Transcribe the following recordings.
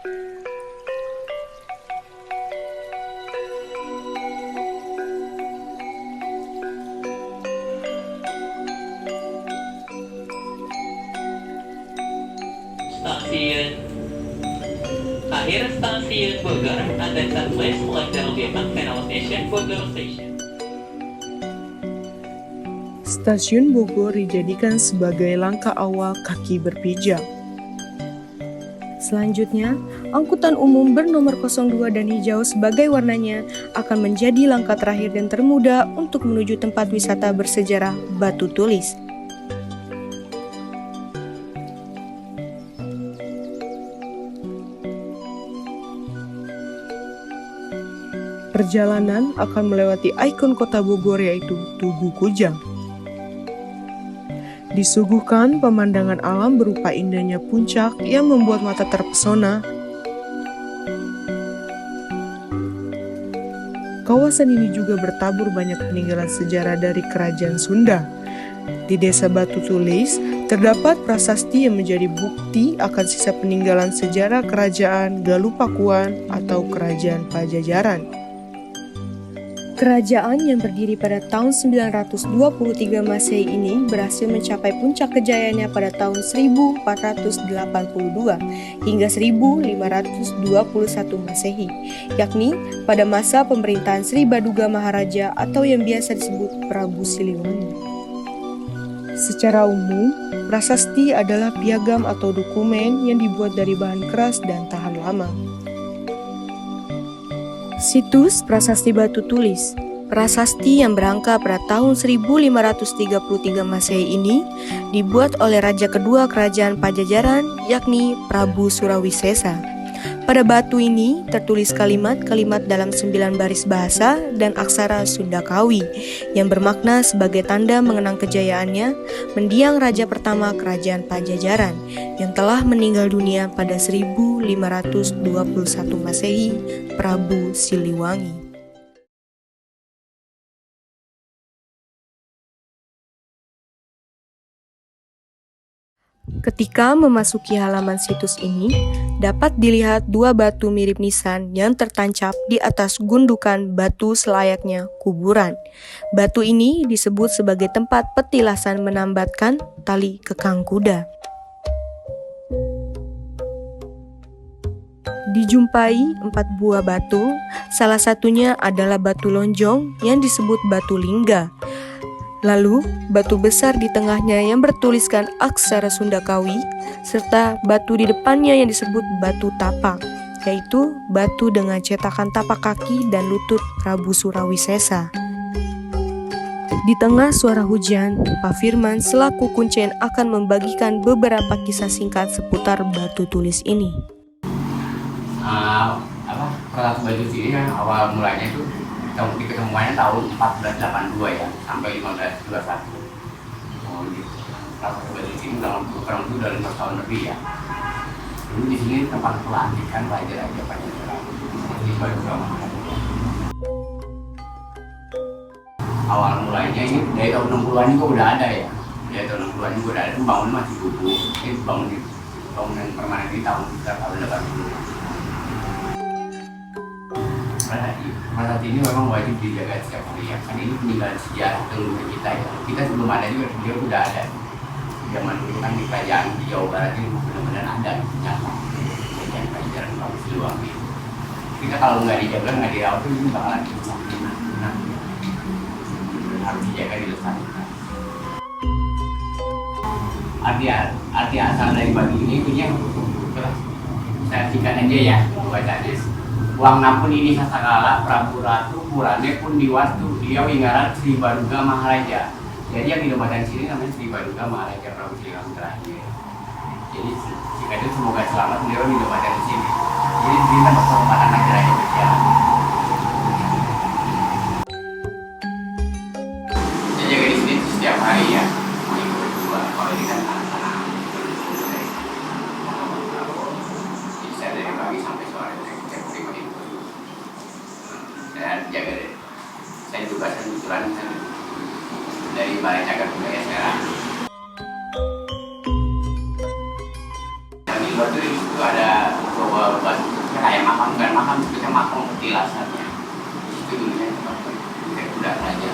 Stasiun Akhir stasiun Bogor, attention please, select the Lieutenant Final Station Bogor Station. Stasiun Bogor dijadikan sebagai langkah awal kaki berpijak. Selanjutnya, angkutan umum bernomor 02 dan hijau sebagai warnanya akan menjadi langkah terakhir dan termudah untuk menuju tempat wisata bersejarah Batu Tulis. Perjalanan akan melewati ikon kota Bogor yaitu Tugu Kujang. Disuguhkan pemandangan alam berupa indahnya puncak yang membuat mata terpesona. Kawasan ini juga bertabur banyak peninggalan sejarah dari kerajaan Sunda. Di Desa Batu Tulis, terdapat prasasti yang menjadi bukti akan sisa peninggalan sejarah kerajaan Galuh-Pakuan atau kerajaan Pajajaran. Kerajaan yang berdiri pada tahun 923 Masehi ini berhasil mencapai puncak kejayaannya pada tahun 1482 hingga 1521 Masehi, yakni pada masa pemerintahan Sri Baduga Maharaja atau yang biasa disebut Prabu Siliwangi. Secara umum, prasasti adalah piagam atau dokumen yang dibuat dari bahan keras dan tahan lama. Situs Prasasti Batu Tulis. Prasasti yang berangka pada tahun 1533 Masehi ini dibuat oleh Raja kedua Kerajaan Pajajaran, yakni Prabu Surawisesa. Pada batu ini tertulis kalimat-kalimat dalam 9 baris bahasa dan aksara Sunda Kawi yang bermakna sebagai tanda mengenang kejayaannya mendiang Raja pertama Kerajaan Pajajaran yang telah meninggal dunia pada 1521 Masehi, Prabu Siliwangi. Ketika memasuki halaman situs ini, dapat dilihat dua batu mirip nisan yang tertancap di atas gundukan batu selayaknya kuburan. Batu ini disebut sebagai tempat petilasan menambatkan tali kekang kuda. Dijumpai 4 buah batu, salah satunya adalah batu lonjong yang disebut batu lingga. Lalu, batu besar di tengahnya yang bertuliskan aksara Sunda Kawi, serta batu di depannya yang disebut batu tapak, yaitu batu dengan cetakan tapak kaki dan lutut Prabu Surawisesa. Di tengah suara hujan, Pak Firman selaku kuncen akan membagikan beberapa kisah singkat seputar batu tulis ini. Prasasti Batu Tulis ini kan awal mulanya itu ketemuannya tahun 1482 ya sampai 1521. Oh gitu. Prasasti Batu Tulis ini dalam kurang itu dari 5 tahun lebih ya. Dulu di sini tempat pelantikan raja-raja Pajajaran seperti Baduga Maharaja. Awal mulanya ini dari tahun 60-an juga udah ada ya. Dari tahun 60-an juga udah ada, itu bangunan masih gugup. Ini bangunan permanen di tahun 80. Prasasti ini memang wajib dijaga setiap hari ya. Kan ini peninggalan sejarah leluhur kita ya. Kita sebelum ada juga dia udah ada. Zaman dulu kan di kerajaan di Jawa Barat ini benar-benar ada nyata. Kerajaan Pajajaran Prabu Siliwangi. Kita kalau nggak dijaga nggak dirawat itu bakalan nah, harus dijaga dilestarikan. Arti asal dari batu ini punya saya singkat aja ya bacanya. Wang pun ini sasakala Prabu Ratu Purane pun diwastu dia wingaran Sri Baduga Maharaja. Jadi yang dinobatkan sini namanya Sri Baduga Maharaja Prabu Siliwangi terakhir. Jadi jika itu semoga selamat beliau dinobatkan di sini. Jadi di sini tempat penempatan raja-raja berjalan. Saya jaga di sini setiap hari ya. Kalau ini kan anak-anak. Jadi saya dari pagi sampai sore. Saya jaga deh. Saya juga kebetulan dari Balai Cagar Budaya Serang. Batu Tulis itu ada bahwa batu kayak makam, bukan makam, itu makam petilasannya. Itu dulunya tempat kuda raja.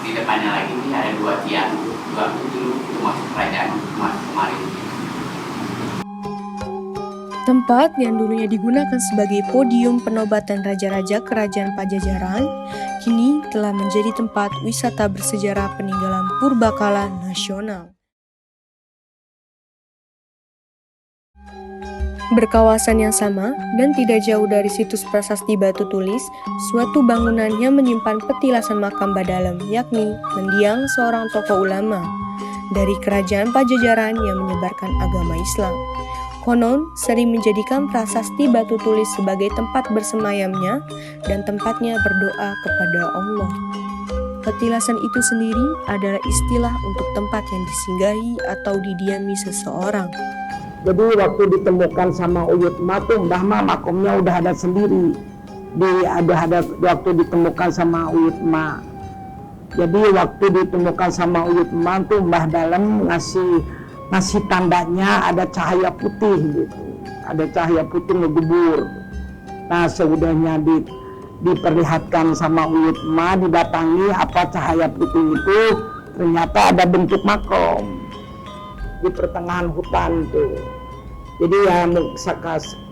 Di depannya lagi ini ada 2 tiang, 2 itu masuk kerajaan, masuk kemarin. Tempat yang dulunya digunakan sebagai podium penobatan raja-raja kerajaan Pajajaran, kini telah menjadi tempat wisata bersejarah peninggalan purbakala nasional. Berkawasan yang sama dan tidak jauh dari situs prasasti Batu Tulis, suatu bangunan yang menyimpan petilasan makam Badalem, yakni mendiang seorang tokoh ulama dari kerajaan Pajajaran yang menyebarkan agama Islam. Konon sering menjadikan prasasti Batu Tulis sebagai tempat bersemayamnya dan tempatnya berdoa kepada Allah. Petilasan itu sendiri adalah istilah untuk tempat yang disinggahi atau didiami seseorang. Jadi waktu ditemukan sama Uyut Ma tuh Mbah Ma makomnya udah ada sendiri. Ada waktu ditemukan sama Uyut Ma. Jadi waktu ditemukan sama Uyut Ma tuh Mbah Dalem ngasih tandanya ada cahaya putih gitu. Ada cahaya putih ngegubur. Nah seudahnya diperlihatkan sama Uyut Ma, didatangi apa cahaya putih itu, ternyata ada bentuk makom di pertengahan hutan tuh. Jadi yang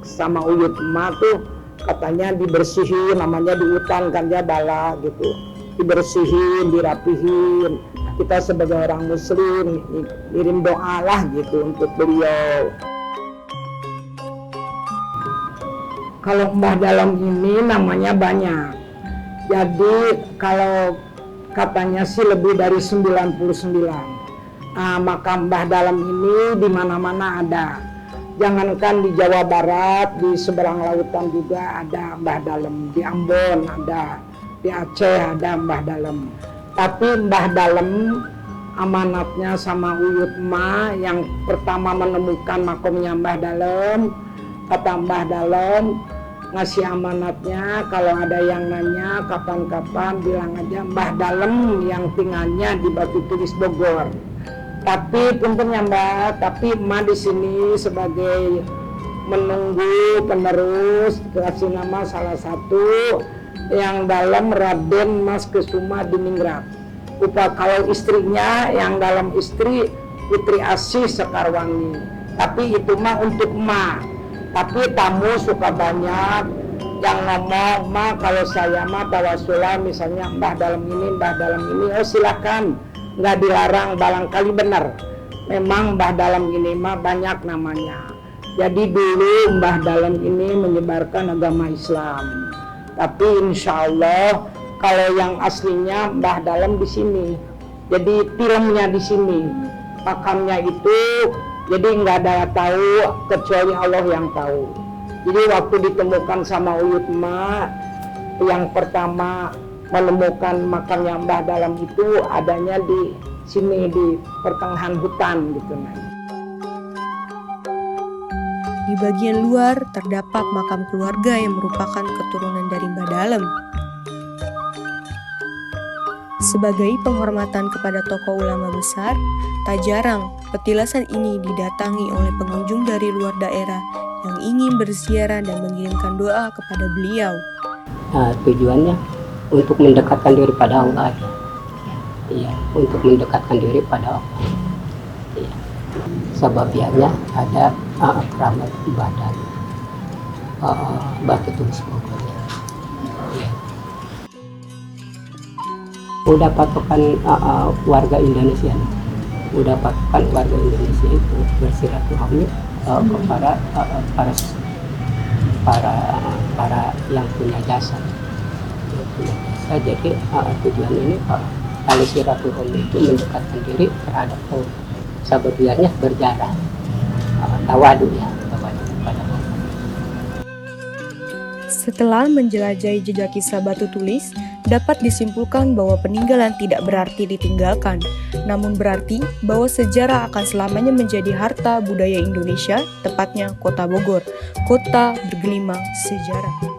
sama Uyut Ma tuh katanya dibersihin, namanya di hutan kan dia bala gitu, dibersihin, dirapihin. Kita sebagai orang muslim kirim doa lah gitu untuk beliau. Kalau Mbah Dalem ini namanya banyak. Jadi kalau katanya sih lebih dari 99. Makam Mbah Dalem ini di mana-mana ada. Jangankan di Jawa Barat, di seberang lautan juga ada Mbah Dalem. Di Ambon ada, di Aceh ada Mbah Dalem. Tapi Mbah Dalem amanatnya sama Uyut Ma yang pertama menemukan makomnya Mbah Dalem. Kata Mbah Dalem ngasih amanatnya, kalau ada yang nanya kapan-kapan bilang aja Mbah Dalem yang tinggalnya di Batu Tulis Bogor. Tapi puntennya Mbak, tapi Ma di sini sebagai menunggu penerus kasih nama salah satu yang dalam Raden Mas Kesuma Diningrat. Kalau istrinya yang dalam istri Putri Asih Sekarwangi. Tapi itu mah untuk Ma. Tapi tamu suka banyak yang ngomong, Ma kalau saya mah tawasulah misalnya Mbah Dalem ini, oh silakan. Nggak dilarang, barangkali benar. Memang Mbah Dalem ini mah banyak namanya. Jadi dulu Mbah Dalem ini menyebarkan agama Islam. Tapi insya Allah kalau yang aslinya Mbah Dalem di sini. Jadi filmnya di sini. Makamnya itu jadi nggak ada yang tahu kecuali Allah yang tahu. Jadi waktu ditemukan sama Uyut Ma yang pertama menemukan makamnya Mbah Dalem itu adanya di sini di pertengahan hutan gitu. Di bagian luar terdapat makam keluarga yang merupakan keturunan dari Mbah Dalem. Sebagai penghormatan kepada tokoh ulama besar, tak jarang petilasan ini didatangi oleh pengunjung dari luar daerah yang ingin berziarah dan mengirimkan doa kepada beliau. Tujuannya untuk mendekatkan diri pada Allah. Iya, untuk mendekatkan diri pada Allah. Iya. Sebabnya ada keramat ibadah Batu Tulis Bogor. Iya. Udah patokan warga Indonesia. Udah patokan warga Indonesia itu bersilaturahmi kepada para yang punya jasa. Jadi tujuan ini tali silaturahmi itu mendekatkan diri terhadap Allah. Sebabnya berjarak tawadu ya kepada Allah. Setelah menjelajahi jejak kisah Batu Tulis, dapat disimpulkan bahwa peninggalan tidak berarti ditinggalkan, namun berarti bahwa sejarah akan selamanya menjadi harta budaya Indonesia, tepatnya Kota Bogor, kota bergelimang sejarah.